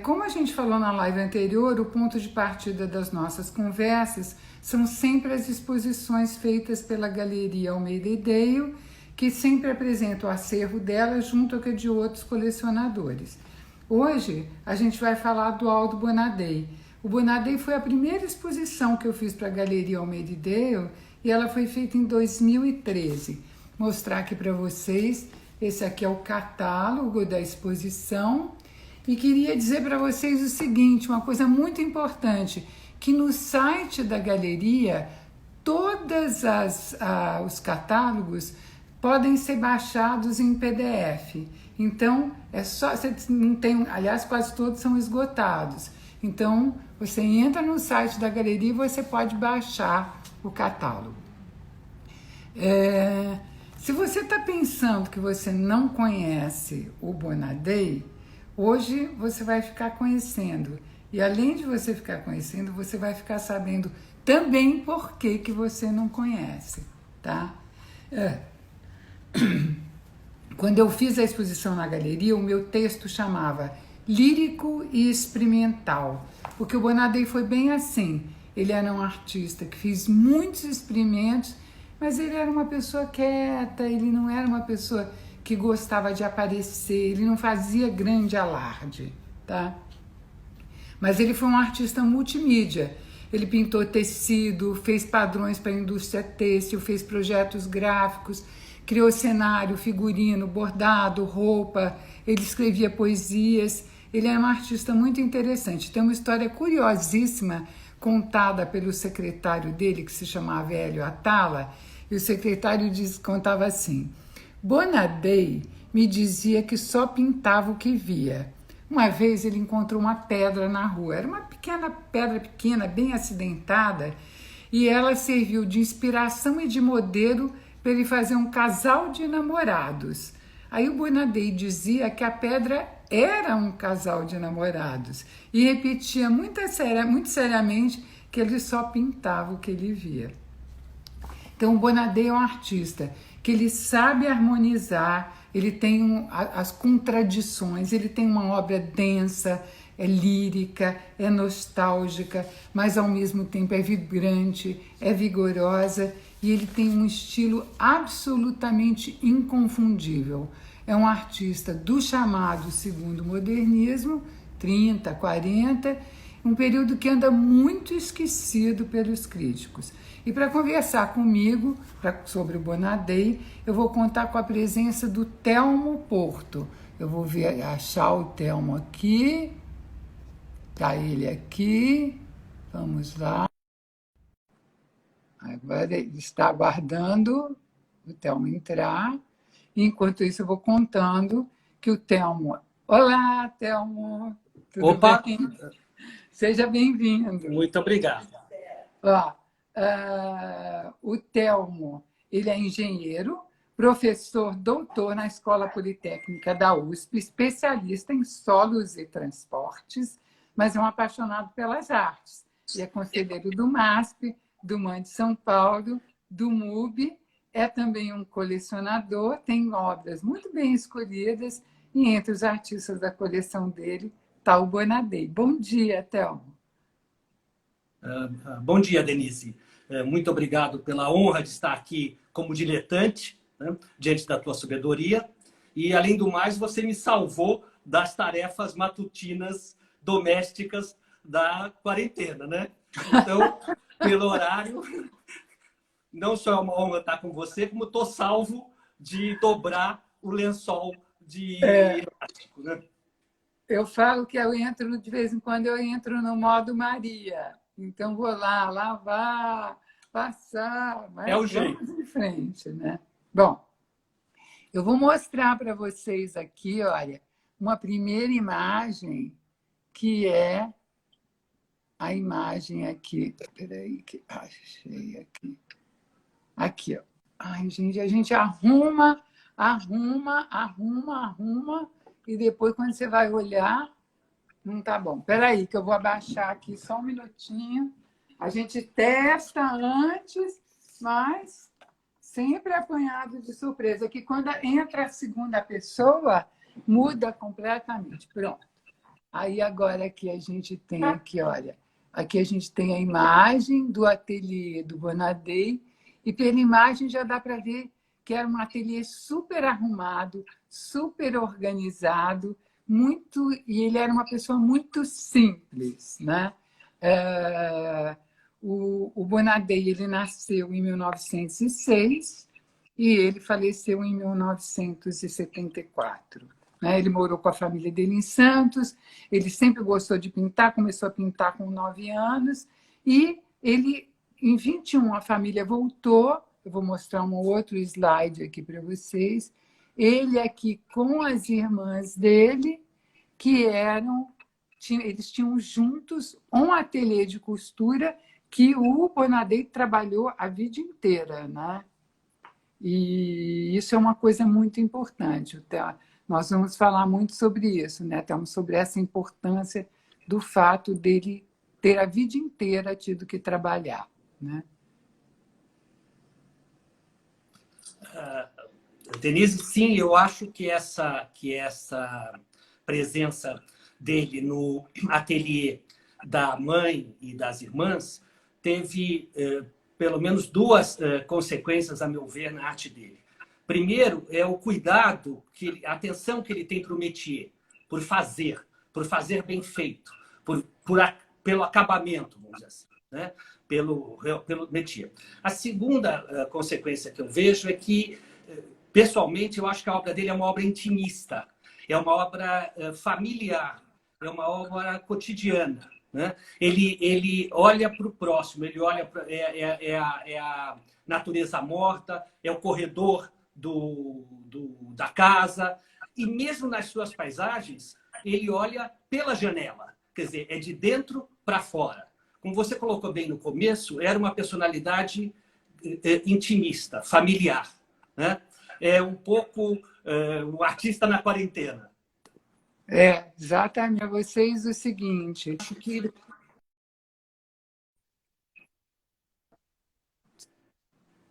Como a gente falou na live anterior, o ponto de partida das nossas conversas são sempre as exposições feitas pela Galeria Almeida e Dale, que sempre apresenta o acervo dela junto com a de outros colecionadores. Hoje a gente vai falar do Aldo Bonadei. O Bonadei foi a primeira exposição que eu fiz para a Galeria Almeida e Dale e ela foi feita em 2013. Mostrar aqui para vocês, esse aqui é o catálogo da exposição. E queria dizer para vocês o seguinte, uma coisa muito importante, que no site da galeria, todos os catálogos podem ser baixados em PDF. Então, é só, você não tem, aliás, quase todos são esgotados. Então, você entra no site da galeria e você pode baixar o catálogo. Se você está pensando que você não conhece o Bonadei, hoje você vai ficar conhecendo. E além de você ficar conhecendo, você vai ficar sabendo também por que você não conhece, tá? Quando eu fiz a exposição na galeria, o meu texto chamava Lírico e Experimental, porque o Bonadei foi bem assim. Ele era um artista que fez muitos experimentos, mas ele era uma pessoa quieta, ele não era uma pessoa que gostava de aparecer, ele não fazia grande alarde, tá? Mas ele foi um artista multimídia. Ele pintou tecido, fez padrões para a indústria têxtil, fez projetos gráficos, criou cenário, figurino, bordado, roupa, ele escrevia poesias. Ele era um artista muito interessante. Tem uma história curiosíssima contada pelo secretário dele, que se chamava Hélio Atala, e o secretário contava assim: Bonadei me dizia que só pintava o que via. Uma vez ele encontrou uma pedra na rua, era uma pedra pequena, bem acidentada, e ela serviu de inspiração e de modelo para ele fazer um casal de namorados. Aí o Bonadei dizia que a pedra era um casal de namorados e repetia muito seriamente que ele só pintava o que ele via. Então o Bonadei é um artista que ele sabe harmonizar, ele tem as contradições, ele tem uma obra densa, é lírica, é nostálgica, mas ao mesmo tempo é vibrante, é vigorosa e ele tem um estilo absolutamente inconfundível. É um artista do chamado segundo modernismo, 30, 40, um período que anda muito esquecido pelos críticos. E para conversar comigo sobre o Bonadei, eu vou contar com a presença do Telmo Porto. Eu vou achar o Telmo aqui, tá ele aqui, vamos lá. Agora ele está aguardando o Telmo entrar. Enquanto isso, eu vou contando que o Telmo... Olá, Telmo! Tudo Opa! bem? Seja bem-vindo. Muito obrigado. Ó, o Telmo, ele é engenheiro, professor doutor na Escola Politécnica da USP, especialista em solos e transportes, mas é um apaixonado pelas artes. E é conselheiro do MASP, do MAN de São Paulo, do MUB, é também um colecionador, tem obras muito bem escolhidas, e entre os artistas da coleção dele está o Bonadei. Bom dia, Telmo. Bom dia, Denise. Muito obrigado pela honra de estar aqui como diletante, né, diante da tua sabedoria. E, além do mais, você me salvou das tarefas matutinas domésticas da quarentena, né? Então, pelo horário, não só é uma honra estar com você, como estou salvo de dobrar o lençol de elástico, né? Eu falo que eu entro, de vez em quando, eu entro no modo Maria. Então, vou lá, lavar, passar, mas É o jeito. vamos em frente, né? Bom, eu vou mostrar para vocês aqui, olha, uma primeira imagem, que é a imagem aqui. Peraí, que achei aqui. Aqui, ó. Ai, gente, a gente arruma, e depois, quando você vai olhar, não tá bom. Espera aí, que eu vou abaixar aqui só um minutinho. A gente testa antes, mas sempre apanhado de surpresa, que quando entra a segunda pessoa, muda completamente. Pronto. Aí agora aqui a gente tem aqui, olha, aqui a gente tem a imagem do ateliê do Bonadei, e pela imagem já dá para ver que era um ateliê super arrumado, super organizado, muito, e ele era uma pessoa muito simples, né? O Bonadei, ele nasceu em 1906 e ele faleceu em 1974. Ele morou com a família dele em Santos, ele sempre gostou de pintar, começou a pintar com 9 anos, e ele, em 21, a família voltou. Eu vou mostrar um outro slide aqui para vocês. Ele aqui com as irmãs dele, que eles tinham juntos um ateliê de costura que o Bonadei trabalhou a vida inteira, né? E isso é uma coisa muito importante. Nós vamos falar muito sobre isso, né? Estamos sobre essa importância do fato dele ter a vida inteira tido que trabalhar, né? Denise, sim, eu acho que essa presença dele no ateliê da mãe e das irmãs teve pelo menos duas consequências, a meu ver, na arte dele. Primeiro, é o cuidado, a atenção que ele tem para o métier, por fazer bem feito, pelo acabamento, vamos dizer assim, né? pelo métier. A segunda consequência que eu vejo é que, pessoalmente, eu acho que a obra dele é uma obra intimista, é uma obra familiar, é uma obra cotidiana. Né? Ele olha para o próximo, ele olha para a natureza morta, é o corredor da casa, e mesmo nas suas paisagens, ele olha pela janela, quer dizer, é de dentro para fora. Como você colocou bem no começo, era uma personalidade intimista, familiar. Né? É um pouco o artista na quarentena. Exatamente. A vocês o seguinte, acho que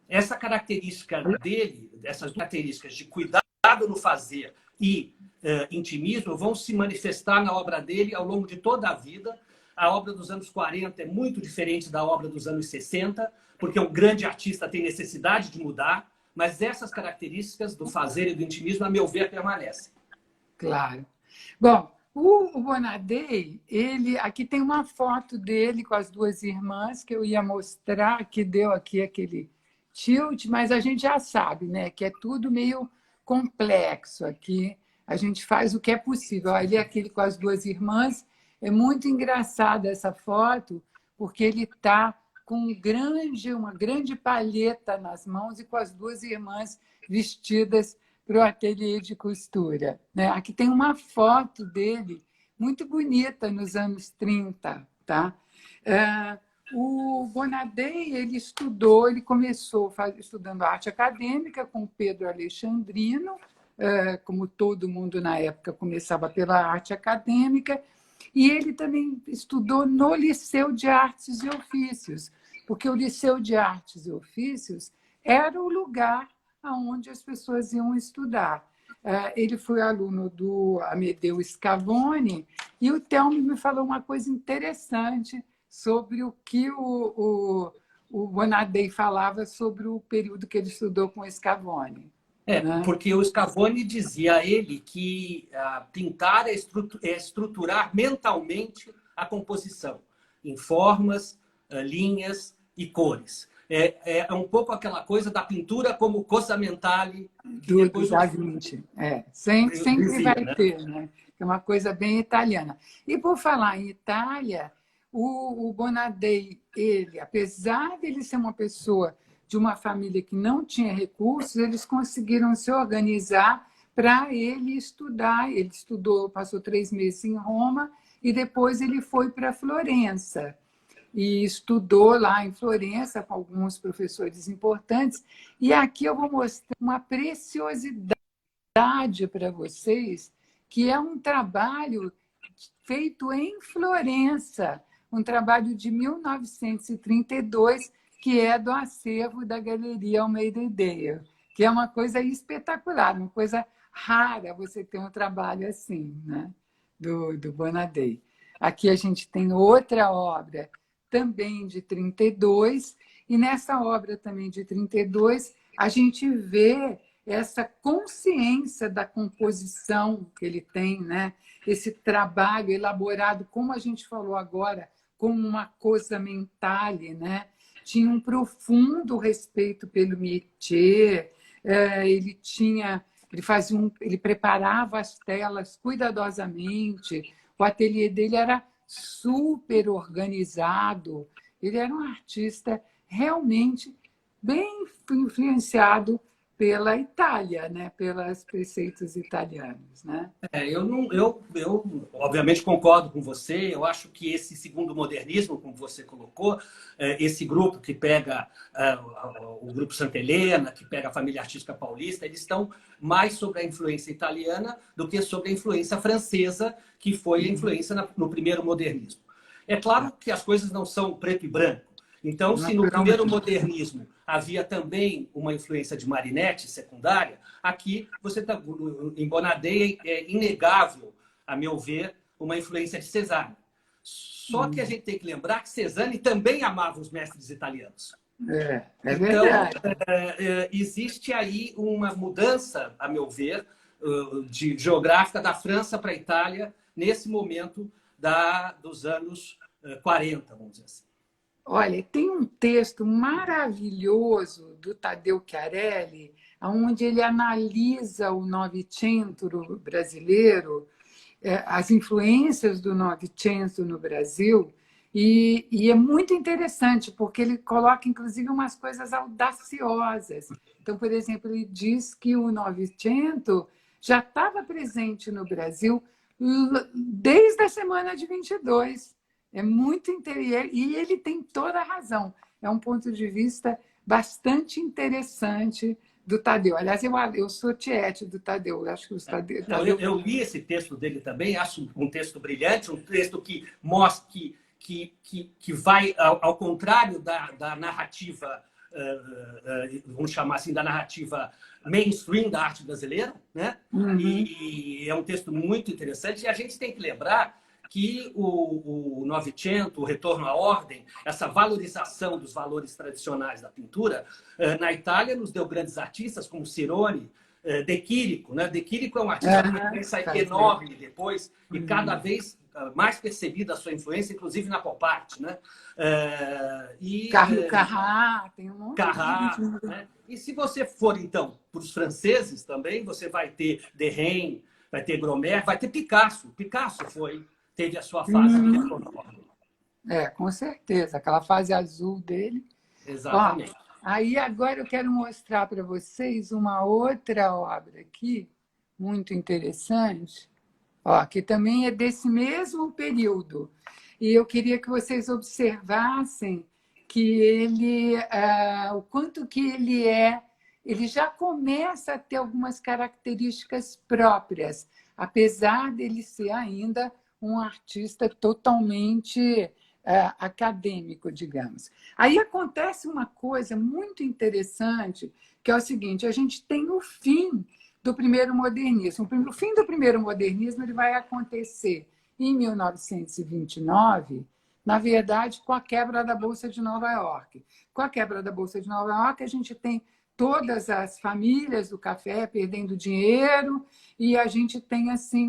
essa característica dele, essas características de cuidado no fazer e intimismo vão se manifestar na obra dele ao longo de toda a vida. A obra dos anos 40 é muito diferente da obra dos anos 60, porque um grande artista tem necessidade de mudar, mas essas características do fazer e do intimismo, a meu ver, permanecem. Claro. Bom, o Bonadei, aqui tem uma foto dele com as duas irmãs que eu ia mostrar, que deu aqui aquele tilt, mas a gente já sabe, né, que é tudo meio complexo aqui. A gente faz o que é possível. Ali aquele com as duas irmãs, é muito engraçada essa foto, porque ele está com uma grande palheta nas mãos e com as duas irmãs vestidas para o ateliê de costura. Né? Aqui tem uma foto dele muito bonita nos anos 30. Tá? O Bonadei, ele começou estudando arte acadêmica com o Pedro Alexandrino, como todo mundo na época começava pela arte acadêmica, e ele também estudou no Liceu de Artes e Ofícios, porque o Liceu de Artes e Ofícios era o lugar onde as pessoas iam estudar. Ele foi aluno do Amedeo Scavone, e o Thelmo me falou uma coisa interessante sobre o que o Bonadei falava sobre o período que ele estudou com o Scavone. Né? Porque o Scavone dizia a ele que pintar é estruturar mentalmente a composição, em formas, linhas e cores. É um pouco aquela coisa da pintura como cosa mentale. Do Da Vinci. Sempre vai ter, né? É uma coisa bem italiana. E, por falar em Itália, o Bonadei, apesar de ele ser uma pessoa de uma família que não tinha recursos, eles conseguiram se organizar para ele estudar. Ele estudou, passou 3 meses em Roma e depois ele foi para Florença e estudou lá em Florença com alguns professores importantes. E aqui eu vou mostrar uma preciosidade para vocês, que é um trabalho feito em Florença, um trabalho de 1932, que é do acervo da Galeria Almeida Ideia, que é uma coisa espetacular, uma coisa rara você ter um trabalho assim. Né? do Bonadei. Aqui a gente tem outra obra também de 32, e nessa obra também de 32 a gente vê essa consciência da composição que ele tem, né? Esse trabalho elaborado, como a gente falou agora, como uma coisa mentale, né? Tinha um profundo respeito pelo métier, ele preparava as telas cuidadosamente, o ateliê dele era super organizado, ele era um artista realmente bem influenciado pela Itália, né? Pelos preceitos italianos, né? Eu obviamente concordo com você. Eu acho que esse segundo modernismo, como você colocou, esse grupo que pega o grupo Santa Helena, que pega a família artística paulista, eles estão mais sobre a influência italiana do que sobre a influência francesa, que foi a influência no primeiro modernismo. É claro que as coisas não são preto e branco. Então, se no primeiro modernismo havia também uma influência de Marinetti secundária, aqui você tá, em Bonadei é inegável, a meu ver, uma influência de Cezanne. Só que a gente tem que lembrar que Cezanne também amava os mestres italianos. Então, verdade. Existe aí uma mudança, a meu ver, geográfica da França para a Itália nesse momento dos anos 40, vamos dizer assim. Olha, tem um texto maravilhoso do Taddeo Chiarelli, onde ele analisa o Novecento brasileiro, as influências do Novecento no Brasil, e é muito interessante, porque ele coloca, inclusive, umas coisas audaciosas. Então, por exemplo, ele diz que o Novecento já estava presente no Brasil desde a semana de 22. É muito interessante, e ele tem toda a razão. É um ponto de vista bastante interessante do Taddeo. Aliás, eu sou tiete do Taddeo. Acho que o Taddeo... Eu li esse texto dele também, acho um texto brilhante, um texto que mostra que vai ao contrário da narrativa, vamos chamar assim, da narrativa mainstream da arte brasileira, né? Uhum. E é um texto muito interessante. E a gente tem que lembrar que o Novecento, o retorno à ordem, essa valorização dos valores tradicionais da pintura, na Itália nos deu grandes artistas como Cirone, De Chirico, né? De Chirico é um artista com uma influência enorme depois, e cada vez mais percebida a sua influência, inclusive na pop art, né? Carrá, tem um monte Carrá, né? E se você for, então, para os franceses também, você vai ter Derain, vai ter Gromer, vai ter Picasso. Picasso teve a sua fase de retorno à ordem. Com certeza. Aquela fase azul dele. Exatamente. Aí agora eu quero mostrar para vocês uma outra obra aqui, muito interessante, que também é desse mesmo período. E eu queria que vocês observassem que o quanto que ele já começa a ter algumas características próprias, apesar dele ser ainda um artista totalmente acadêmico, digamos. Aí acontece uma coisa muito interessante, que é o seguinte: a gente tem o fim do primeiro modernismo. O fim do primeiro modernismo ele vai acontecer em 1929, na verdade, com a quebra da Bolsa de Nova York. Com a quebra da Bolsa de Nova York, a gente tem todas as famílias do café perdendo dinheiro, e a gente tem assim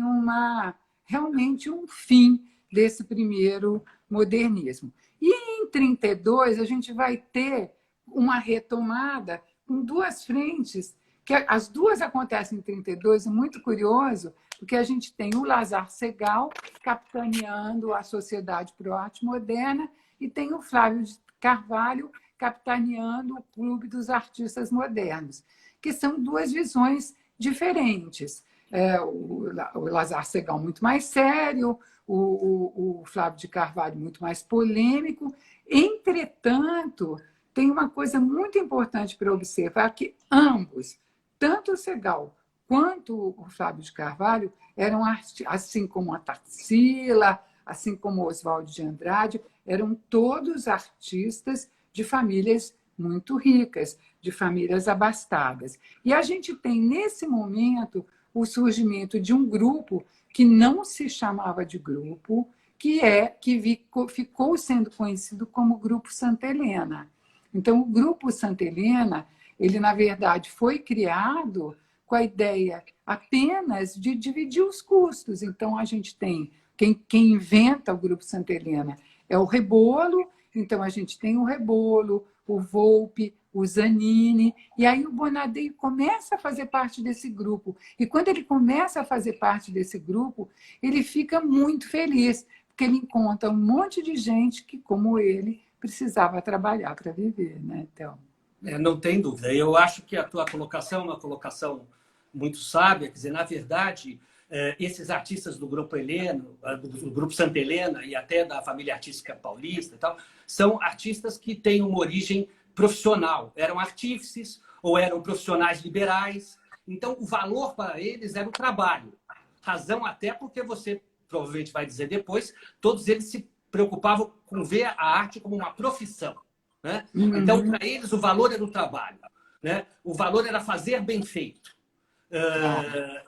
realmente um fim desse primeiro modernismo. E em 32 a gente vai ter uma retomada com duas frentes, que as duas acontecem em 32, é muito curioso, porque a gente tem o Lazar Segal capitaneando a Sociedade Pro Arte Moderna e tem o Flávio de Carvalho capitaneando o Clube dos Artistas Modernos, que são duas visões diferentes. O Lazar Segal muito mais sério, o Flávio de Carvalho muito mais polêmico. Entretanto, tem uma coisa muito importante para observar, que ambos, tanto o Segal quanto o Flávio de Carvalho, eram assim como a Tarsila, assim como o Oswaldo de Andrade, eram todos artistas de famílias muito ricas, de famílias abastadas. E a gente tem, nesse momento, o surgimento de um grupo que não se chamava de grupo, que ficou sendo conhecido como Grupo Santa Helena. Então, o Grupo Santa Helena, ele, na verdade, foi criado com a ideia apenas de dividir os custos. Então, a gente tem quem inventa o Grupo Santa Helena é o Rebolo, então a gente tem o Rebolo, o Volpe, o Zanini, e aí o Bonadei começa a fazer parte desse grupo. E quando ele começa a fazer parte desse grupo, ele fica muito feliz, porque ele encontra um monte de gente que, como ele, precisava trabalhar para viver, né? Então... Não tem dúvida. Eu acho que a tua colocação é uma colocação muito sábia. Quer dizer, na verdade, esses artistas do Grupo Heleno, do Grupo Santa Helena e até da família artística paulista e tal, são artistas que têm uma origem profissional. Eram artífices ou eram profissionais liberais. Então, o valor para eles era o trabalho. Razão até porque você provavelmente vai dizer depois, todos eles se preocupavam com ver a arte como uma profissão. Né? Então, para eles, o valor era o trabalho. Né? O valor era fazer bem feito.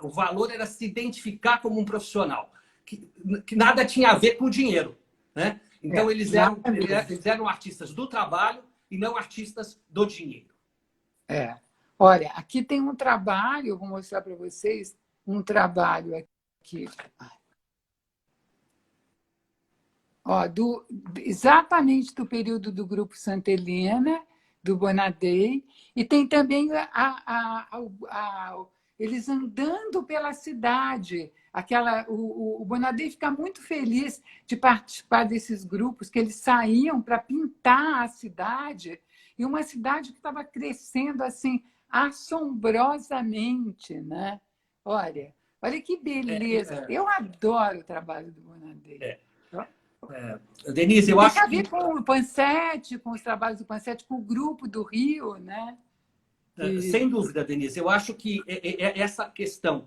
O valor era se identificar como um profissional. Que nada tinha a ver com o dinheiro. Né? Então, eles eram artistas do trabalho e não artistas do dinheiro. Olha, aqui tem um trabalho, eu vou mostrar para vocês, um trabalho aqui. Ó, exatamente do período do Grupo Santa Helena, do Bonadei, e tem também eles andando pela cidade. O Bonadei fica muito feliz de participar desses grupos, que eles saíam para pintar a cidade, e uma cidade que estava crescendo assim assombrosamente. Né? Olha que beleza! Eu adoro o trabalho do Bonadei. Denise, eu acho que... Tem a ver com o Pansete, com os trabalhos do Pansete, com o grupo do Rio, né? Sem dúvida, Denise. Eu acho que essa questão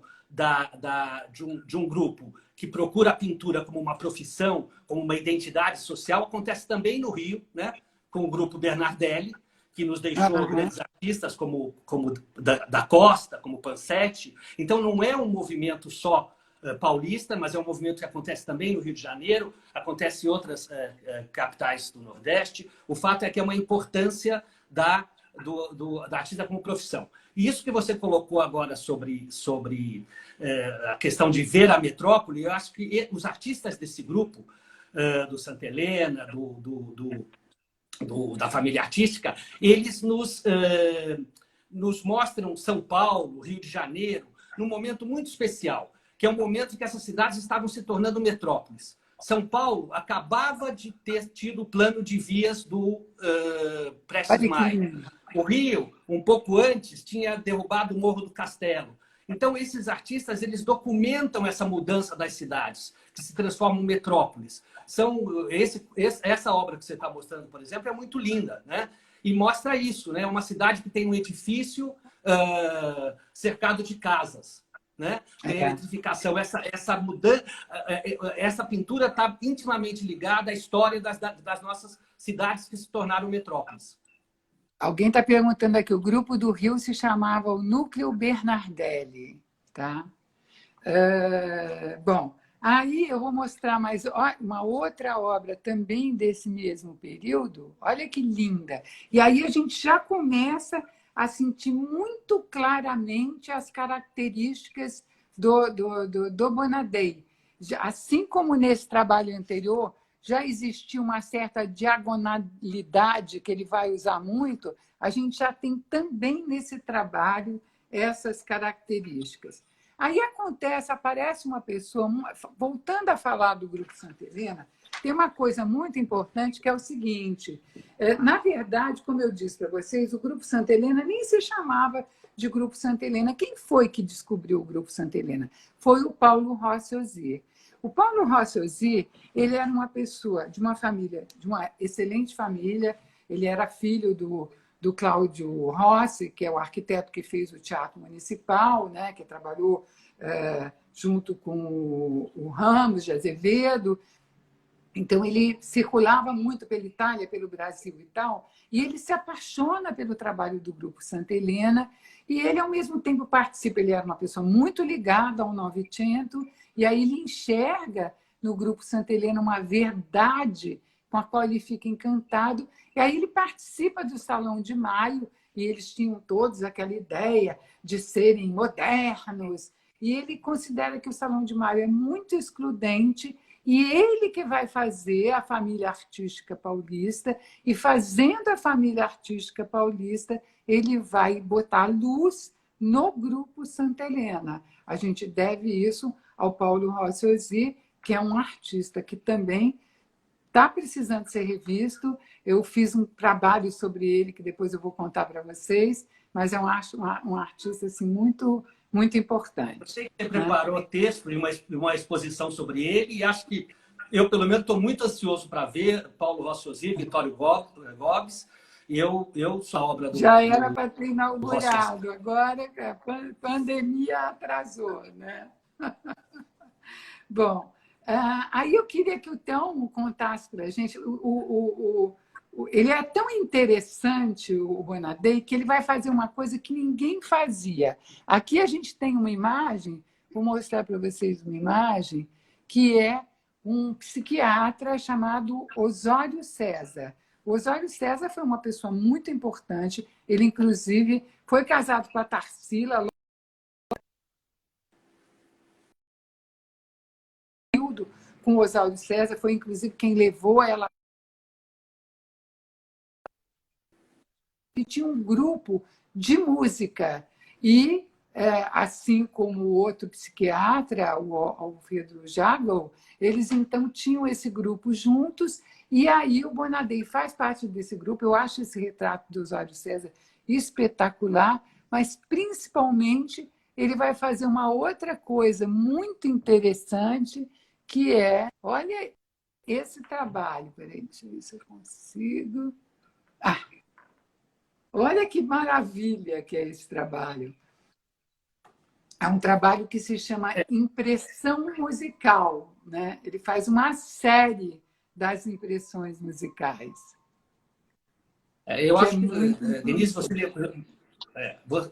de um grupo que procura a pintura como uma profissão, como uma identidade social, acontece também no Rio, né? Com o grupo Bernardelli, que nos deixou grandes artistas como da Costa, como Pansete. Então, não é um movimento só paulista, mas é um movimento que acontece também no Rio de Janeiro, acontece em outras capitais do Nordeste. O fato é que é uma importância da artista como profissão. E isso que você colocou agora sobre a questão de ver a metrópole, eu acho que os artistas desse grupo, do Santa Helena, da família artística, eles nos mostram São Paulo, Rio de Janeiro, num momento muito especial, que é um momento em que essas cidades estavam se tornando metrópoles. São Paulo acabava de ter tido o plano de vias do Prestes Maia. O Rio, um pouco antes, tinha derrubado o Morro do Castelo. Então, esses artistas eles documentam essa mudança das cidades, que se transformam em metrópoles. Essa obra que você está mostrando, por exemplo, é muito linda, né? E mostra isso, né? Uma cidade que tem um edifício cercado de casas. Né? Tem eletrificação. Essa mudança, essa pintura está intimamente ligada à história das nossas cidades que se tornaram metrópoles. Alguém está perguntando aqui, o grupo do Rio se chamava o Núcleo Bernardelli. Tá? Bom, aí eu vou mostrar mais uma outra obra também desse mesmo período. Olha que linda! E aí a gente já começa a sentir muito claramente as características do Bonadei. Assim como nesse trabalho anterior, já existia uma certa diagonalidade que ele vai usar muito, a gente já tem também nesse trabalho essas características. Aí aparece uma pessoa, voltando a falar do Grupo Santa Helena, tem uma coisa muito importante que é o seguinte, na verdade, como eu disse para vocês, o Grupo Santa Helena nem se chamava de Grupo Santa Helena. Quem foi que descobriu o Grupo Santa Helena? Foi o Paulo Rossi Osier. O Paulo Rossi Osier, ele era uma pessoa de uma família, de uma excelente família, ele era filho do Cláudio Rossi, que é o arquiteto que fez o Teatro Municipal, né, que trabalhou junto com o Ramos de Azevedo. Então, ele circulava muito pela Itália, pelo Brasil e tal, e ele se apaixona pelo trabalho do Grupo Santa Helena, e ele, ao mesmo tempo, participa. Ele era uma pessoa muito ligada ao Novecento, E aí ele enxerga no Grupo Santa Helena uma verdade com a qual ele fica encantado. E aí ele participa do Salão de Maio, e eles tinham todos aquela ideia de serem modernos. E ele considera que o Salão de Maio é muito excludente, e ele que vai fazer a família artística paulista, e fazendo a família artística paulista, ele vai botar luz no Grupo Santa Helena. A gente deve isso ao Paulo Rossi Ozzi, que é um artista que também está precisando ser revisto. Eu fiz um trabalho sobre ele, que depois eu vou contar para vocês, mas é um artista assim, muito, muito importante. Eu sei que você preparou texto e uma exposição sobre ele, e acho que eu, pelo menos, estou muito ansioso para ver Paulo Rossi Ozzi, Vitório Gomes, e eu sou a obra do... Já era para ter inaugurado, agora a pandemia atrasou, né? Bom, aí eu queria que o Telmo contasse para a gente. Ele é tão interessante, o Bonadei, que ele vai fazer uma coisa que ninguém fazia. Aqui a gente tem uma imagem, vou mostrar para vocês uma imagem, que é um psiquiatra chamado Osório César. O Osório César foi uma pessoa muito importante. Ele, inclusive, foi casado com a Tarsila, com o Osório César, foi, inclusive, quem levou ela. E tinha um grupo de música. E, assim como o outro psiquiatra, o Alfredo Jagel, eles, então, tinham esse grupo juntos. E aí o Bonadei faz parte desse grupo. Eu acho esse retrato do Osório César espetacular, mas, principalmente, ele vai fazer uma outra coisa muito interessante, que é... Olha esse trabalho. Peraí, deixa eu ver se eu consigo... Olha que maravilha que é esse trabalho. É um trabalho que se chama Impressão Musical, né? Ele faz uma série das impressões musicais. Eu acho que, Denise,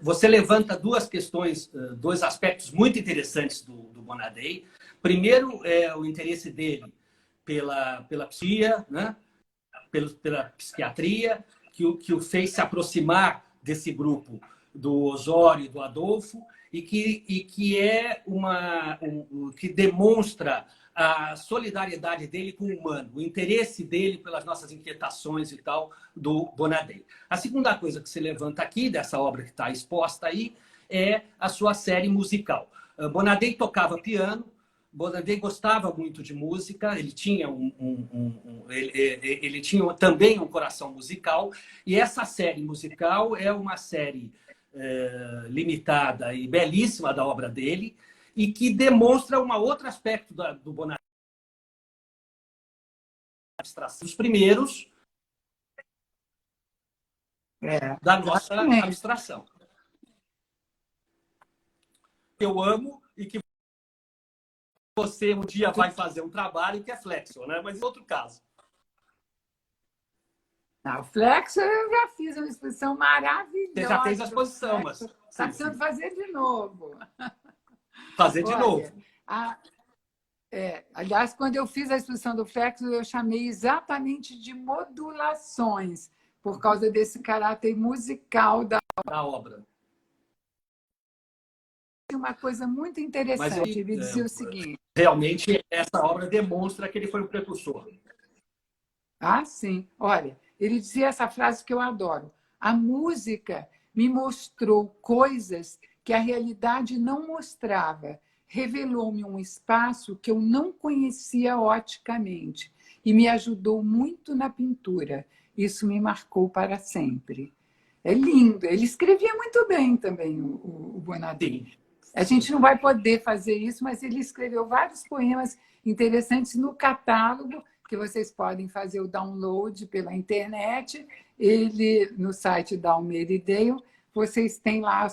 você levanta duas questões, dois aspectos muito interessantes do Bonadei. Primeiro, é o interesse dele pela psiquiatria, né? pela psiquiatria, que o fez se aproximar desse grupo do Osório e do Adolfo, e que é que demonstra a solidariedade dele com o humano, o interesse dele pelas nossas inquietações e tal, do Bonadei. A segunda coisa que se levanta aqui, dessa obra que está exposta aí, é a sua série musical. Bonadei tocava piano, Bonadei gostava muito de música, ele tinha, ele tinha também um coração musical, e essa série musical é uma série limitada e belíssima da obra dele, e que demonstra um outro aspecto do Bonadei. Os primeiros da nossa abstração. Eu amo e que você um dia vai fazer um trabalho que é Flexo, né? Mas em outro caso. O Flexo eu já fiz uma exposição maravilhosa. Você já fez a exposição, mas... Está precisando fazer de novo. Fazer de novo. Aliás, quando eu fiz a exposição do Flexo, eu chamei exatamente de modulações, por causa desse caráter musical da obra. Uma coisa muito interessante. Ele dizia o seguinte... Realmente, essa obra demonstra que ele foi um precursor. Sim. Olha, ele dizia essa frase que eu adoro. A música me mostrou coisas que a realidade não mostrava. Revelou-me um espaço que eu não conhecia oticamente e me ajudou muito na pintura. Isso me marcou para sempre. É lindo. Ele escrevia muito bem também, o Bonadei. A gente não vai poder fazer isso, mas ele escreveu vários poemas interessantes no catálogo, que vocês podem fazer o download pela internet. Ele, no site da Almeida e Dale, vocês têm lá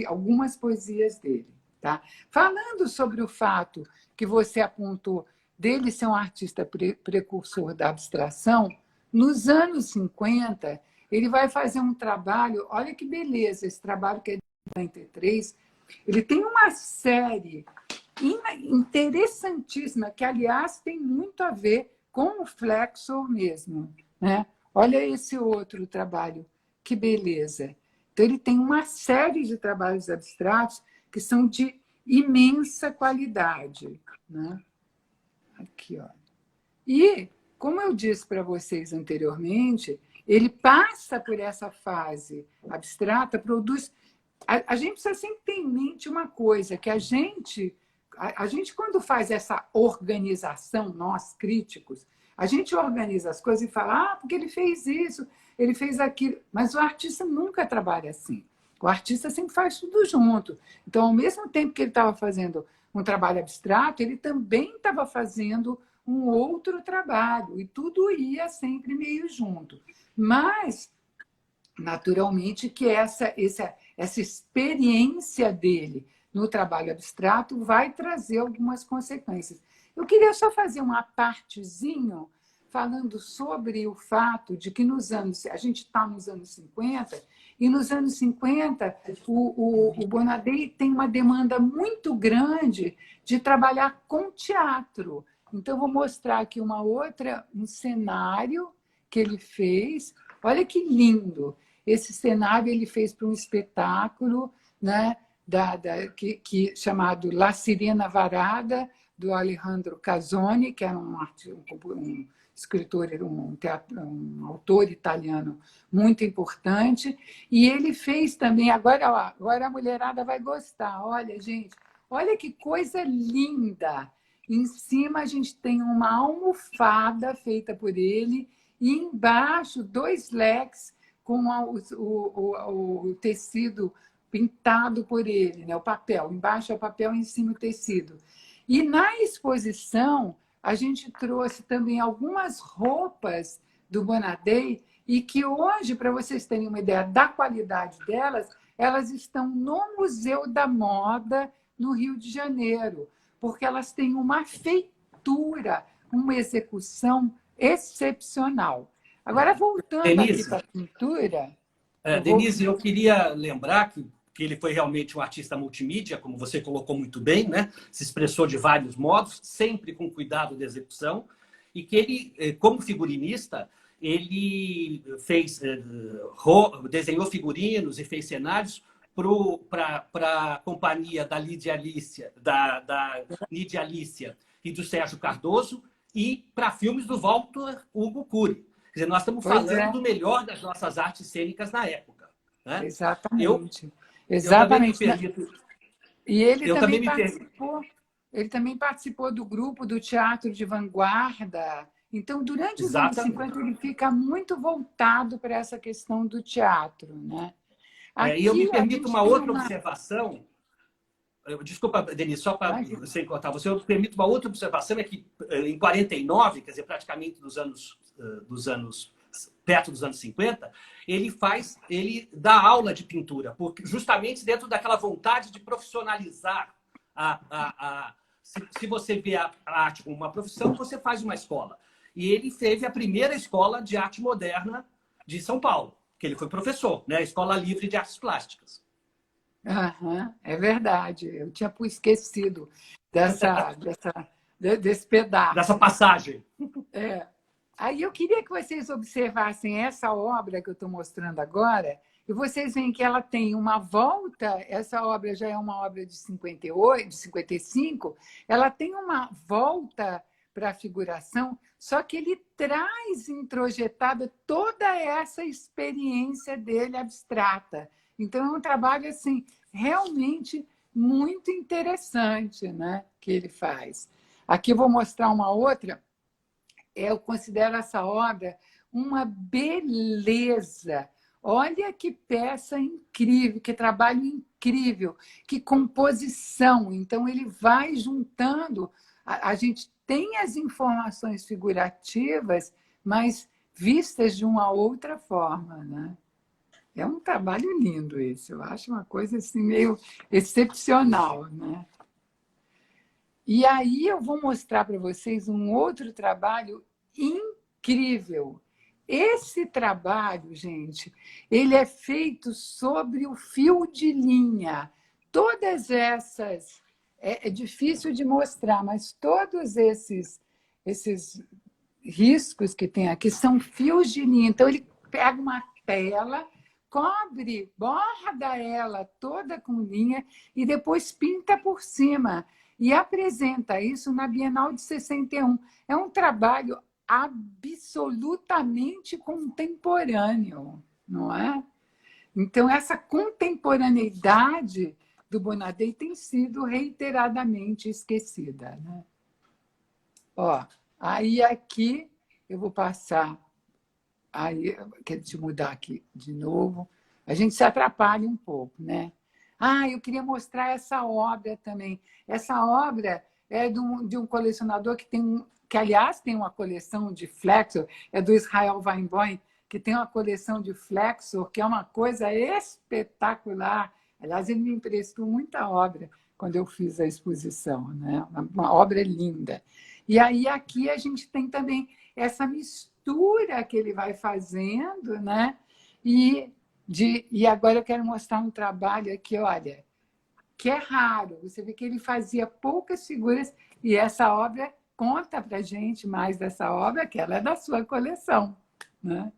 algumas poesias dele. Tá? Falando sobre o fato que você apontou dele ser um artista precursor da abstração, nos anos 50, ele vai fazer um trabalho, olha que beleza, esse trabalho que é de 93, ele tem uma série interessantíssima, que, aliás, tem muito a ver com o Flexor mesmo, né? Olha esse outro trabalho, que beleza. Então, ele tem uma série de trabalhos abstratos que são de imensa qualidade, né? Aqui, ó. E, como eu disse para vocês anteriormente, ele passa por essa fase abstrata, produz... A gente precisa sempre ter em mente uma coisa, que a gente, quando faz essa organização, nós críticos, a gente organiza as coisas e fala, porque ele fez isso, ele fez aquilo. Mas o artista nunca trabalha assim. O artista sempre faz tudo junto. Então, ao mesmo tempo que ele estava fazendo um trabalho abstrato, ele também estava fazendo um outro trabalho, e tudo ia sempre meio junto. Mas, naturalmente, que essa experiência dele no trabalho abstrato vai trazer algumas consequências. Eu queria só fazer uma partezinho falando sobre o fato de que a gente está nos anos 50, e nos anos 50 o Bonadei tem uma demanda muito grande de trabalhar com teatro. Então, vou mostrar aqui um cenário que ele fez. Olha que lindo! Esse cenário ele fez para um espetáculo, né, chamado La Sirena Varada, do Alejandro Casoni, que era um escritor, um autor italiano muito importante. E ele fez também... Agora a mulherada vai gostar. Olha, gente, olha que coisa linda! Em cima a gente tem uma almofada feita por ele e embaixo 2 leques com o tecido pintado por ele, né? O papel. Embaixo é o papel, em cima o tecido. E na exposição a gente trouxe também algumas roupas do Bonadei e que hoje, para vocês terem uma ideia da qualidade delas, elas estão no Museu da Moda, no Rio de Janeiro, porque elas têm uma feitura, uma execução excepcional. Agora, voltando Denise, aqui para a pintura... Denise, eu queria lembrar que ele foi realmente um artista multimídia, como você colocou muito bem, né? Se expressou de vários modos, sempre com cuidado de execução, e que ele, como figurinista, ele desenhou figurinos e fez cenários para a companhia da Lídia Alicia, da Lídia Alicia e do Sérgio Cardoso, e para filmes do Walter Hugo Cury. Quer dizer, nós estamos falando do melhor das nossas artes cênicas na época, né? Exatamente. Exatamente. E ele também participou do grupo do Teatro de Vanguarda. Então, durante os anos 50, ele fica muito voltado para essa questão do teatro, né? E eu me permito uma outra observação. Desculpa, Denise, só para você cortar você, eu me permito uma outra observação, é que em 49, quer dizer, praticamente perto dos anos 50, ele dá aula de pintura, porque justamente dentro daquela vontade de profissionalizar se você vê a arte como uma profissão, você faz uma escola. E ele teve a primeira escola de arte moderna de São Paulo, que ele foi professor, né? A Escola Livre de Artes Plásticas. É verdade. Eu tinha esquecido desse pedaço. Dessa passagem. Aí eu queria que vocês observassem essa obra que eu estou mostrando agora, e vocês veem que ela tem uma volta, essa obra já é uma obra de 58, de 55, ela tem uma volta para a figuração, só que ele traz introjetada toda essa experiência dele abstrata. Então, é um trabalho assim, realmente muito interessante, né, que ele faz. Aqui eu vou mostrar uma outra. Eu considero essa obra uma beleza. Olha que peça incrível, que trabalho incrível, que composição. Então, ele vai juntando. A gente tem as informações figurativas, mas vistas de uma outra forma, né? É um trabalho lindo esse. Eu acho uma coisa assim, meio excepcional, né? E aí eu vou mostrar para vocês um outro trabalho incrível. Esse trabalho, gente, ele é feito sobre o fio de linha. Todas essas é difícil de mostrar, mas todos esses riscos que tem aqui são fios de linha. Então, ele pega uma tela, cobre, borda ela toda com linha e depois pinta por cima e apresenta isso na Bienal de 61. É um trabalho absolutamente contemporâneo, não é? Então, essa contemporaneidade do Bonadei tem sido reiteradamente esquecida, né? Ó, aí aqui eu vou passar. Aí, quero te mudar aqui de novo. A gente se atrapalha um pouco, né? Ah, eu queria mostrar essa obra também. Essa obra é de um colecionador que, aliás, tem uma coleção de Flexor, é do Israel Weinborn, que tem uma coleção de Flexor, que é uma coisa espetacular. Aliás, ele me emprestou muita obra quando eu fiz a exposição, né? Uma obra linda. E aí aqui a gente tem também essa mistura que ele vai fazendo, né? E agora eu quero mostrar um trabalho aqui, olha, que é raro. Você vê que ele fazia poucas figuras e essa obra conta para a gente mais dessa obra, que ela é da sua coleção, né?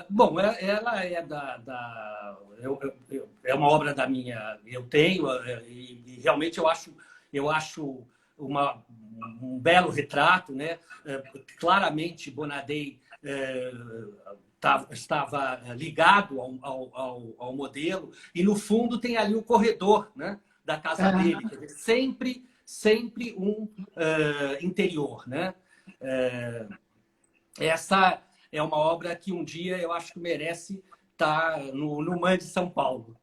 Bom, ela é é uma obra da minha. Eu tenho, e realmente eu acho um belo retrato, né? Claramente, Bonadei estava ligado ao modelo, e no fundo tem ali o corredor, né, da casa dele. Quer dizer, sempre um interior, né? Essa é uma obra que um dia eu acho que merece estar no MAN de São Paulo.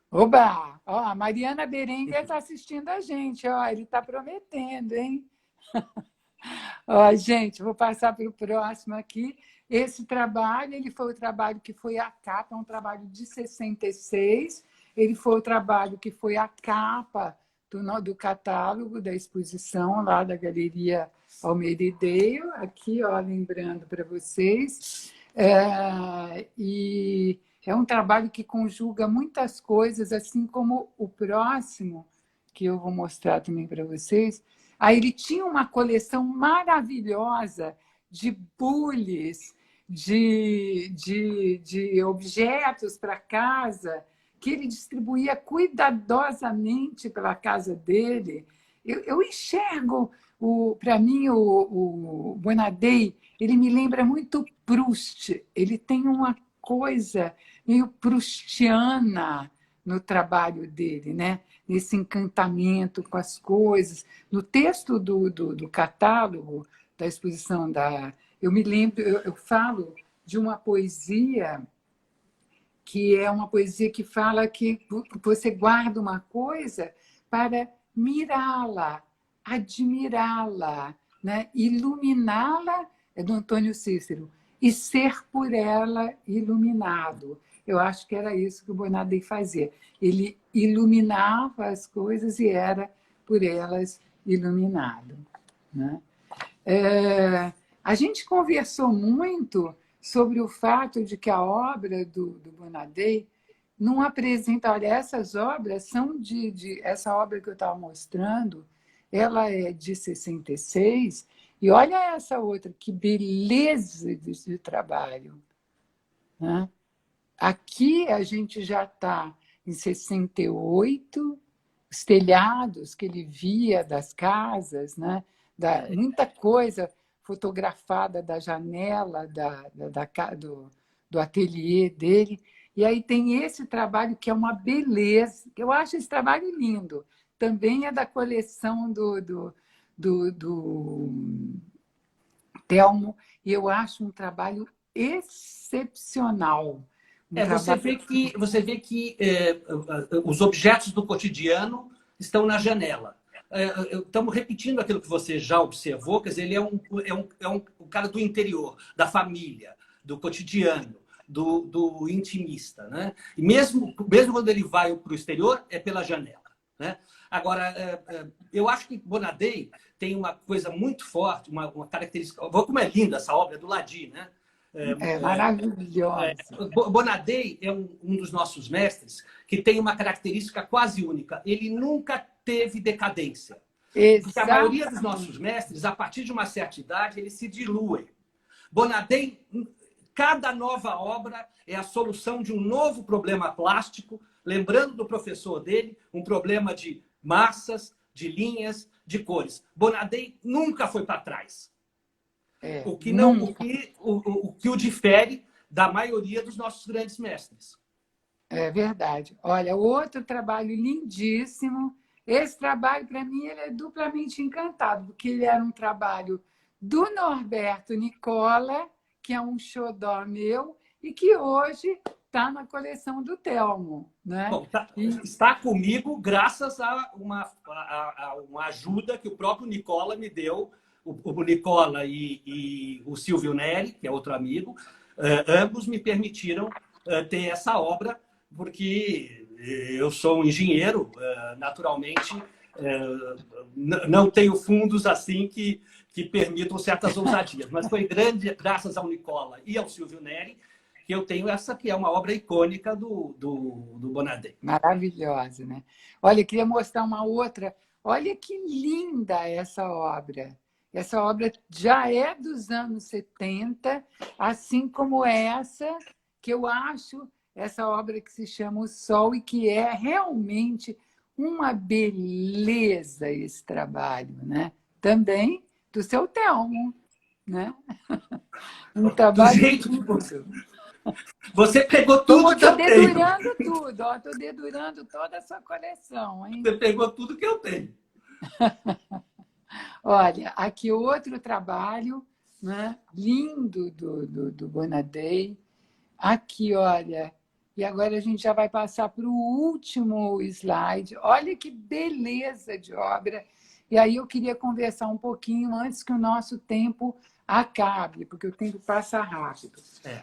Oba! Ó, a Mariana Berenguer está assistindo a gente, ó, ele está prometendo, hein? Ó, gente, vou passar para o próximo aqui. Esse trabalho, ele foi o trabalho que foi a capa, é um trabalho de 66. Ele foi o trabalho que foi a capa do catálogo da exposição lá da Galeria Almeida-Dale. Aqui, ó, lembrando para vocês. E é um trabalho que conjuga muitas coisas, assim como o próximo, que eu vou mostrar também para vocês. Aí ele tinha uma coleção maravilhosa de bules, de objetos para casa, que ele distribuía cuidadosamente pela casa dele. Eu enxergo, para mim, o Bonadei, ele me lembra muito Proust. Ele tem uma coisa meio proustiana no trabalho dele, né? Nesse encantamento com as coisas. No texto do catálogo da exposição eu me lembro, eu falo de uma poesia que é uma poesia que fala que você guarda uma coisa para mirá-la, admirá-la, né? Iluminá-la, é do Antônio Cícero, e ser por ela iluminado. Eu acho que era isso que o Bonadei fazia. Ele iluminava as coisas e era por elas iluminado, né? A gente conversou muito sobre o fato de que a obra do Bonadei não apresenta... Olha, essas obras são essa obra que eu estava mostrando, ela é de 66, e olha essa outra, que beleza de trabalho, né? Aqui a gente já está em 68, os telhados que ele via das casas, né? Muita coisa fotografada da janela do ateliê dele. E aí tem esse trabalho que é uma beleza. Eu acho esse trabalho lindo. Também é da coleção do Telmo, e eu acho um trabalho excepcional. Você vê que os objetos do cotidiano estão na janela. Estamos repetindo aquilo que você já observou, quer dizer, ele é um cara do interior, da família, do cotidiano, do intimista, né? E mesmo quando ele vai para o exterior, é pela janela, né? Agora, eu acho que Bonadei tem uma coisa muito forte, uma característica... Como é linda essa obra do Ladi, né? Maravilhosa. Bonadei é um dos nossos mestres que tem uma característica quase única. Ele nunca teve decadência. Porque a Exatamente. maioria dos nossos mestres, a partir de uma certa idade, eles se diluem. Bonadei, cada nova obra é a solução de um novo problema plástico, lembrando do professor dele, um problema de massas, de linhas, de cores. Bonadei nunca foi para trás. O que o difere da maioria dos nossos grandes mestres. É verdade. Olha, outro trabalho lindíssimo. Esse trabalho, para mim, ele é duplamente encantado, porque ele era um trabalho do Norberto Nicola, que é um xodó meu, e que hoje está na coleção do Telmo. Né? Bom, está comigo graças a uma ajuda que o próprio Nicola me deu. O Nicola e o Silvio Neri, que é outro amigo, ambos me permitiram ter essa obra, porque eu sou um engenheiro, naturalmente, não tenho fundos assim que permitam certas ousadias. Mas foi grande, graças ao Nicola e ao Silvio Neri, que eu tenho essa que é uma obra icônica do Bonadei. Maravilhosa, né? Olha, eu queria mostrar uma outra. Olha que linda essa obra. Essa obra já é dos anos 70, assim como essa, que eu acho, essa obra que se chama O Sol, e que é realmente uma beleza esse trabalho, né? Também do seu Telmo, né? Um trabalho do jeito que você pegou tudo que eu tenho. Estou dedurando tudo, estou dedurando toda a sua coleção, hein? Você pegou tudo que eu tenho. Olha, aqui outro trabalho, né? Lindo do Bonadei. Aqui, olha, e agora a gente já vai passar para o último slide. Olha que beleza de obra. E aí eu queria conversar um pouquinho antes que o nosso tempo acabe, porque o tempo passa rápido.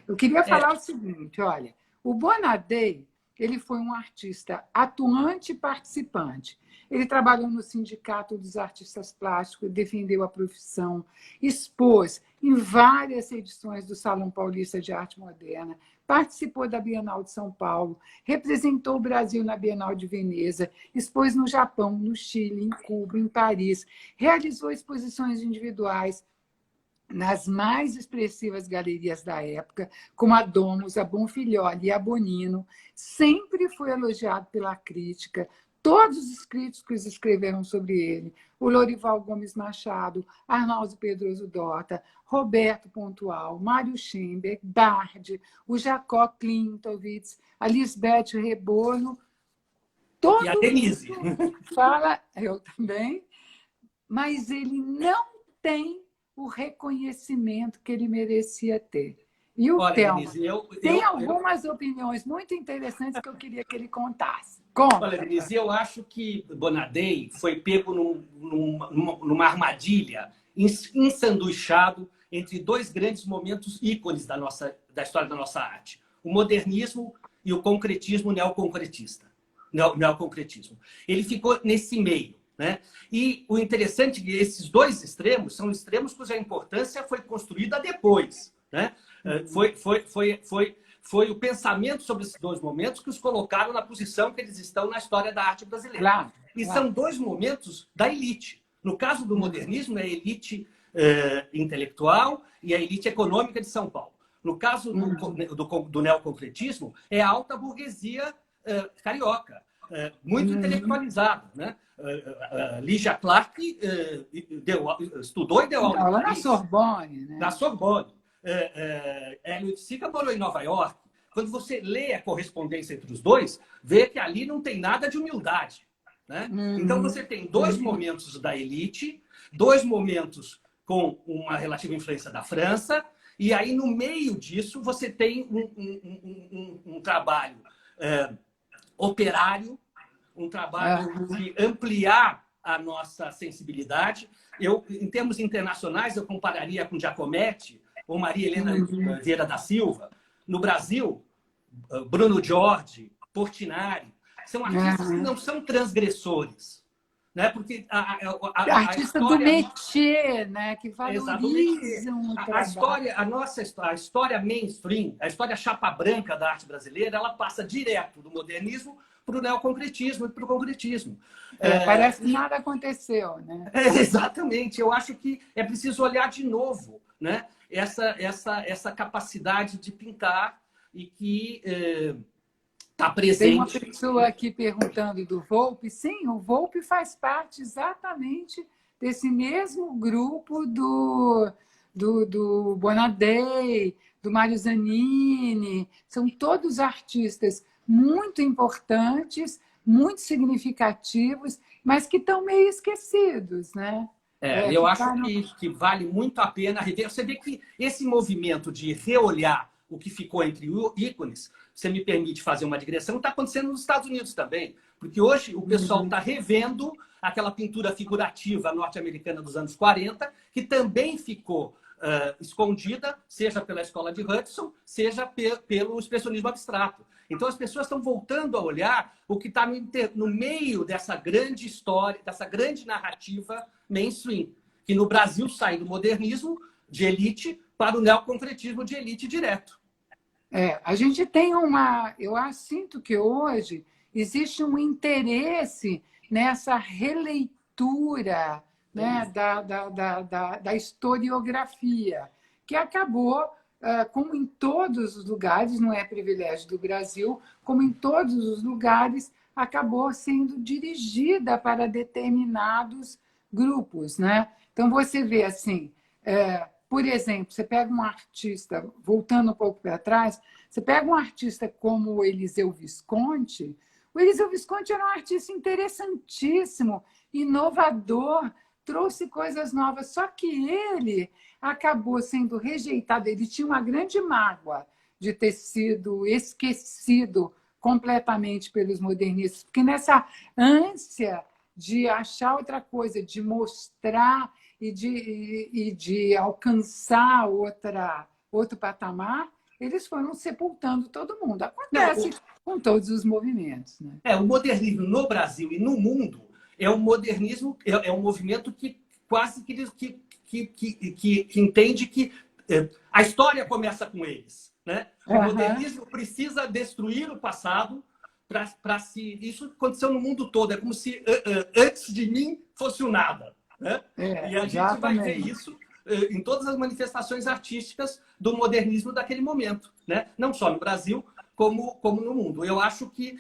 Eu queria falar o seguinte, olha, o Bonadei, ele foi um artista atuante e participante. Ele trabalhou no Sindicato dos Artistas Plásticos, defendeu a profissão, expôs em várias edições do Salão Paulista de Arte Moderna, participou da Bienal de São Paulo, representou o Brasil na Bienal de Veneza, expôs no Japão, no Chile, em Cuba, em Paris, realizou exposições individuais nas mais expressivas galerias da época, como a Domus, a Bonfilholi e a Bonino, sempre foi elogiado pela crítica. Todos os críticos escreveram sobre ele. O Lorival Gomes Machado, Arnaldo Pedroso Dota, Roberto Pontual, Mário Schemberg, Bard, o Jacó Klintowitz, a Lisbeth Reborno. E a Denise. Fala, eu também, mas ele não tem o reconhecimento que ele merecia ter. E o Telmo tem algumas opiniões muito interessantes que eu queria que ele contasse. Conta. Olha, Denise, eu acho que Bonadei foi pego numa armadilha, ensanduichado entre dois grandes momentos ícones da história da nossa arte. O modernismo e o concretismo neoconcretista. Neoconcretismo. Ele ficou nesse meio. Né? E o interessante é que esses dois extremos são extremos cuja importância foi construída depois. Né? Foi o pensamento sobre esses dois momentos que os colocaram na posição que eles estão na história da arte brasileira. Claro. São dois momentos da elite. No caso do modernismo, é a elite intelectual e a elite econômica de São Paulo. No caso do neoconcretismo, é a alta burguesia carioca, muito intelectualizada. Né? Lígia Clark estudou e deu aula na Sorbonne. Né? Na Sorbonne. Hélio de Sica morou em Nova York. Quando você lê a correspondência entre os dois, vê que ali não tem nada de humildade. Né? Então, você tem dois momentos da elite, dois momentos com uma relativa influência da França, e aí, no meio disso, você tem um trabalho operário, um trabalho de ampliar a nossa sensibilidade. Em termos internacionais, eu compararia com Giacometti ou Maria Helena Vieira da Silva. No Brasil, Bruno Jorge, Portinari, são artistas que não são transgressores. Né? Porque artista do métier, né? Que valorizam a história mainstream, a história chapa branca da arte brasileira, ela passa direto do modernismo para o neoconcretismo e para o concretismo. Parece que nada aconteceu, né? Exatamente. Eu acho que é preciso olhar de novo, né? Essa capacidade de pintar e que está presente. Tem uma pessoa aqui perguntando do Volpe. Sim, o Volpe faz parte exatamente desse mesmo grupo do Bonadei, do Mário Zanini. São todos artistas muito importantes, muito significativos, mas que estão meio esquecidos, né? Eu acho que vale muito a pena rever. Você vê que esse movimento de reolhar o que ficou entre ícones, você me permite fazer uma digressão, está acontecendo nos Estados Unidos também. Porque hoje o pessoal está revendo aquela pintura figurativa norte-americana dos anos 40, que também ficou escondida, seja pela escola de Hudson, seja pelo expressionismo abstrato. Então as pessoas estão voltando a olhar o que está no meio dessa grande história, dessa grande narrativa mainstream, que no Brasil sai do modernismo de elite para o neoconcretismo de elite direto. A gente tem eu sinto que hoje existe um interesse nessa releitura, né, da historiografia, que acabou, como em todos os lugares, não é privilégio do Brasil, como em todos os lugares, acabou sendo dirigida para determinados grupos, né? Então, você vê assim, por exemplo, você pega um artista, voltando um pouco para trás, você pega um artista como o Eliseu Visconti. O Eliseu Visconti era um artista interessantíssimo, inovador, trouxe coisas novas, só que ele acabou sendo rejeitado. Ele tinha uma grande mágoa de ter sido esquecido completamente pelos modernistas, porque nessa ânsia de achar outra coisa, de mostrar e de alcançar outro patamar, eles foram sepultando todo mundo. Acontece com todos os movimentos, né? O modernismo no Brasil e no mundo é um modernismo, é um movimento que quase que entende que a história começa com eles, né? O modernismo precisa destruir o passado para se... Isso aconteceu no mundo todo. É como se antes de mim fosse o nada, né? E a gente vai ver isso em todas as manifestações artísticas do modernismo daquele momento, né? Não só no Brasil, como no mundo. Eu acho que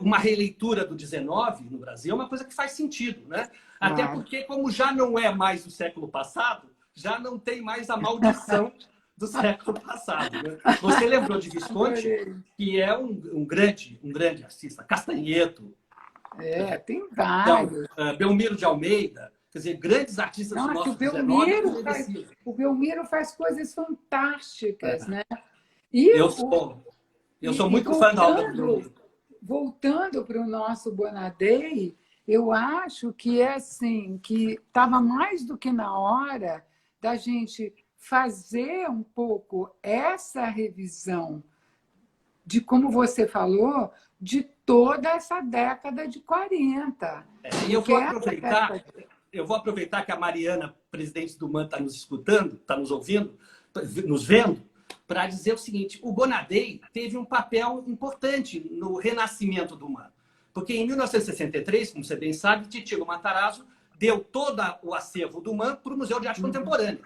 uma releitura do 19 no Brasil é uma coisa que faz sentido, né? Até porque, como já não é mais o século passado, já não tem mais a maldição do século passado, né? Você lembrou de Visconti, que é um grande artista, Castanheto. Tem vários. Então, Belmiro de Almeida, quer dizer, grandes artistas do nosso 19. O Belmiro faz coisas fantásticas, né? Eu sou muito fã da obra do Belmiro. Voltando para o nosso Bonadei, eu acho que assim, que estava mais do que na hora da gente fazer um pouco essa revisão de, como você falou, de toda essa década de 40. E eu vou aproveitar que a Mariana, presidente do MAN, está nos escutando, está nos ouvindo, nos vendo, para dizer o seguinte: o Bonadei teve um papel importante no renascimento do MAN. Porque em 1963, como você bem sabe, Titilo Matarazzo deu todo o acervo do MAN para o Museu de Arte Contemporânea.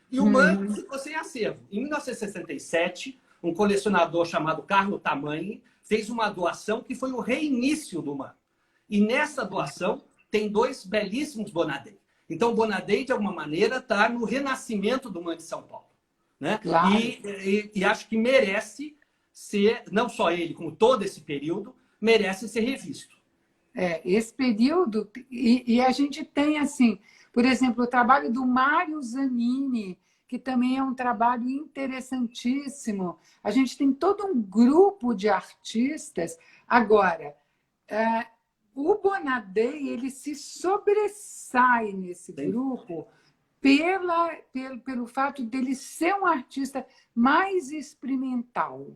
E o MAN ficou sem acervo. Em 1967, um colecionador chamado Carlo Tamagni fez uma doação que foi o reinício do MAN. E nessa doação tem 2 belíssimos Bonadei. Então, o Bonadei, de alguma maneira, está no renascimento do MAN de São Paulo, né? Claro. E acho que merece ser, não só ele, como todo esse período, merece ser revisto. Esse período, e a gente tem, assim, por exemplo, o trabalho do Mário Zanini, que também é um trabalho interessantíssimo. A gente tem todo um grupo de artistas. Agora, o Bonadei, ele se sobressai nesse grupo pelo fato dele ser um artista mais experimental.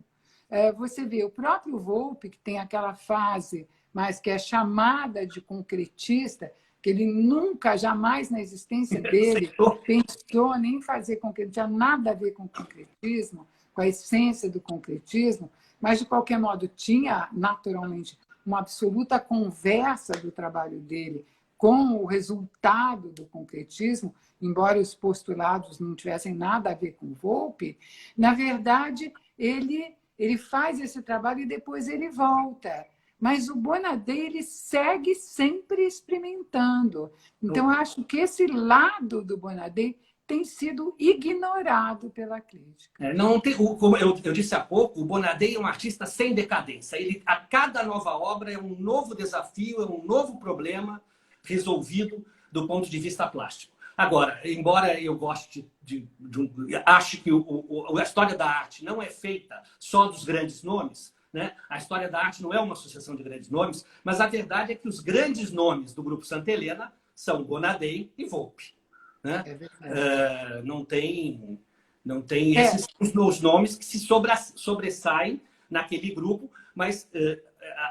Você vê o próprio Volpe, que tem aquela fase, mas que é chamada de concretista, que ele nunca, jamais na existência dele, pensou nem fazer concretismo, não tinha nada a ver com concretismo, com a essência do concretismo, mas, de qualquer modo, tinha, naturalmente, uma absoluta conversa do trabalho dele com o resultado do concretismo, embora os postulados não tivessem nada a ver com Volpe, na verdade, ele faz esse trabalho e depois ele volta. Mas o Bonadé, ele segue sempre experimentando. Então, eu acho que esse lado do Bonadé tem sido ignorado pela crítica. Não tem, como eu disse há pouco, o Bonadé é um artista sem decadência. A cada nova obra é um novo desafio, é um novo problema resolvido do ponto de vista plástico. Agora, embora eu goste acho que a história da arte não é feita só dos grandes nomes, né? A história da arte não é uma sucessão de grandes nomes, mas a verdade é que os grandes nomes do Grupo Santa Helena são Bonadé e Volpe. Né? Não tem esses os nomes que se sobressaem naquele grupo, mas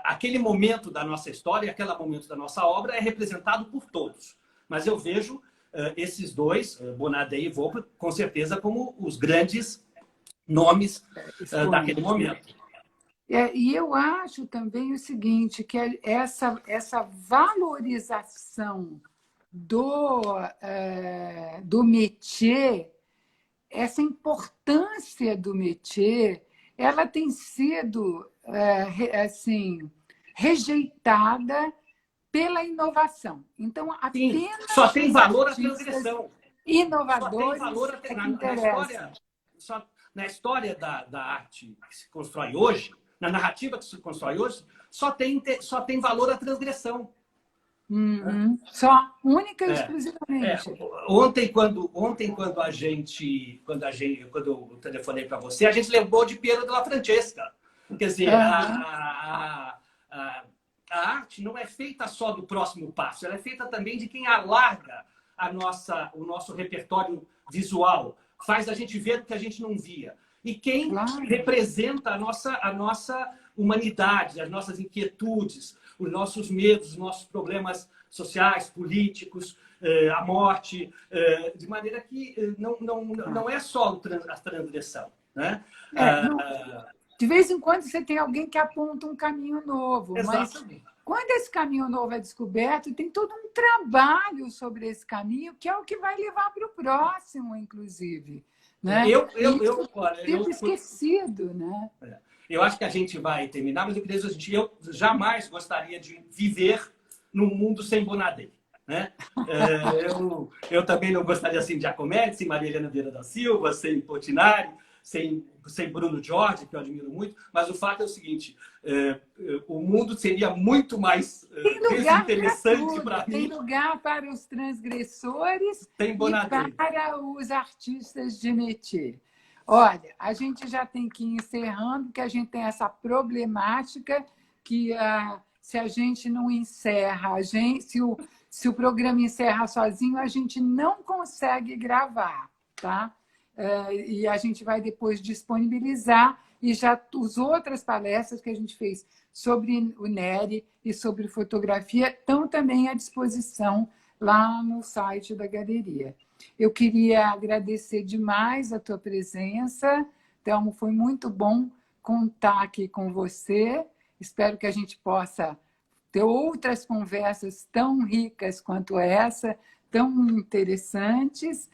aquele momento da nossa história, aquele momento da nossa obra é representado por todos. Mas eu vejo esses dois, Bonadé e Volpe, com certeza como os grandes nomes daquele momento. E eu acho também o seguinte, que essa valorização do métier, essa importância do métier, ela tem sido assim, rejeitada pela inovação. Então, apenas só tem valor a transgressão. Inovadores só tem valor na história da arte que se constrói hoje, na narrativa que se constrói hoje, só tem valor a transgressão. Só, única e exclusivamente. Ontem, quando eu telefonei para você, a gente lembrou de Piero della Francesca. Quer dizer, a arte não é feita só do próximo passo, ela é feita também de quem alarga o nosso repertório visual, faz a gente ver o que a gente não via. E quem representa a nossa humanidade, as nossas inquietudes, os nossos medos, os nossos problemas sociais, políticos, a morte, de maneira que não é só a transgressão. Né? De vez em quando você tem alguém que aponta um caminho novo, Exatamente. Mas quando esse caminho novo é descoberto, tem todo um trabalho sobre esse caminho, que é o que vai levar para o próximo, inclusive. Né? Eu esquecido, né? Eu acho que a gente vai terminar, mas eu queria dizer o seguinte, eu jamais gostaria de viver num mundo sem Bonadé. Né? Eu também não gostaria assim, de Giacometti, sem Maria Helena Vieira da Silva, sem Portinari, sem Bruno Jorge, que eu admiro muito, mas o fato é o seguinte, o mundo seria muito mais desinteressante para mim. Tem lugar para os transgressores e para os artistas de métier. Olha, a gente já tem que ir encerrando, porque a gente tem essa problemática que se a gente não encerra, se o programa encerra sozinho, a gente não consegue gravar, tá? E a gente vai depois disponibilizar, e já as outras palestras que a gente fez sobre o Neri e sobre fotografia estão também à disposição lá no site da galeria. Eu queria agradecer demais a tua presença, Thelmo, foi muito bom contar aqui com você, espero que a gente possa ter outras conversas tão ricas quanto essa, tão interessantes,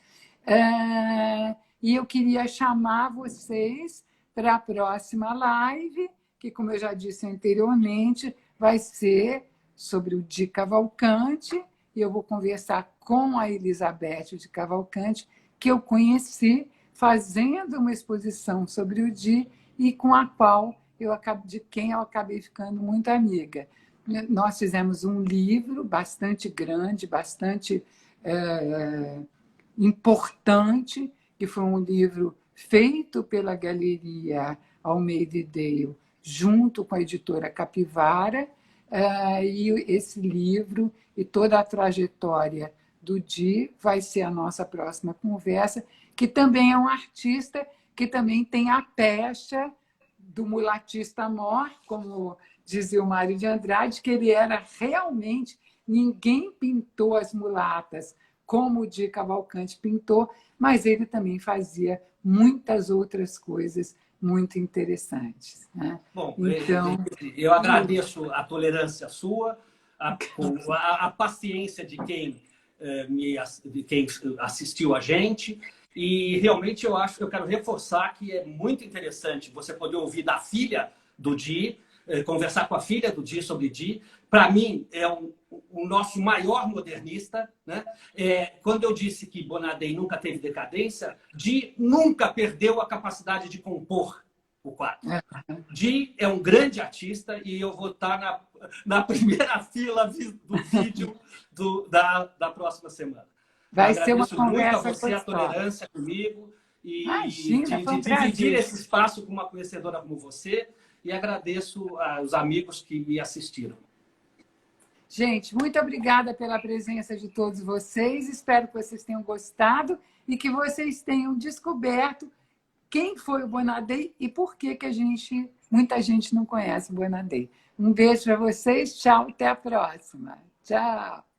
e eu queria chamar vocês para a próxima live, que, como eu já disse anteriormente, vai ser sobre o Di Cavalcanti, e eu vou conversar com a Elizabeth de Cavalcanti, que eu conheci fazendo uma exposição sobre o Di e com a qual de quem eu acabei ficando muito amiga. Nós fizemos um livro bastante grande, bastante importante, que foi um livro feito pela Galeria Almeida e Dale, junto com a editora Capivara, e esse livro e toda a trajetória do Di vai ser a nossa próxima conversa, que também é um artista que também tem a pecha do mulatista mor, como dizia o Mário de Andrade, que ele era realmente... Ninguém pintou as mulatas como o Di Cavalcanti pintou, mas ele também fazia muitas outras coisas muito interessantes, né? Bom, Então, eu agradeço a tolerância sua, a paciência de quem, de quem assistiu a gente. E realmente eu quero reforçar que é muito interessante você poder ouvir da filha do Di, conversar com a filha do Di sobre Di. Para mim, é o nosso maior modernista, né? Quando eu disse que Bonadei nunca teve decadência, Di nunca perdeu a capacidade de compor o quadro. Di é um grande artista e eu vou estar na primeira fila do vídeo da próxima semana. Vai ser uma Agradeço muito a conversa você, a gostosa. tolerância comigo e Imagina, foi um de dividir prazer. esse espaço com uma conhecedora como você, e agradeço aos amigos que me assistiram. Gente, muito obrigada pela presença de todos vocês. Espero que vocês tenham gostado e que vocês tenham descoberto quem foi o Bonadei e por que muita gente não conhece o Bonadei. Um beijo para vocês. Tchau, até a próxima. Tchau.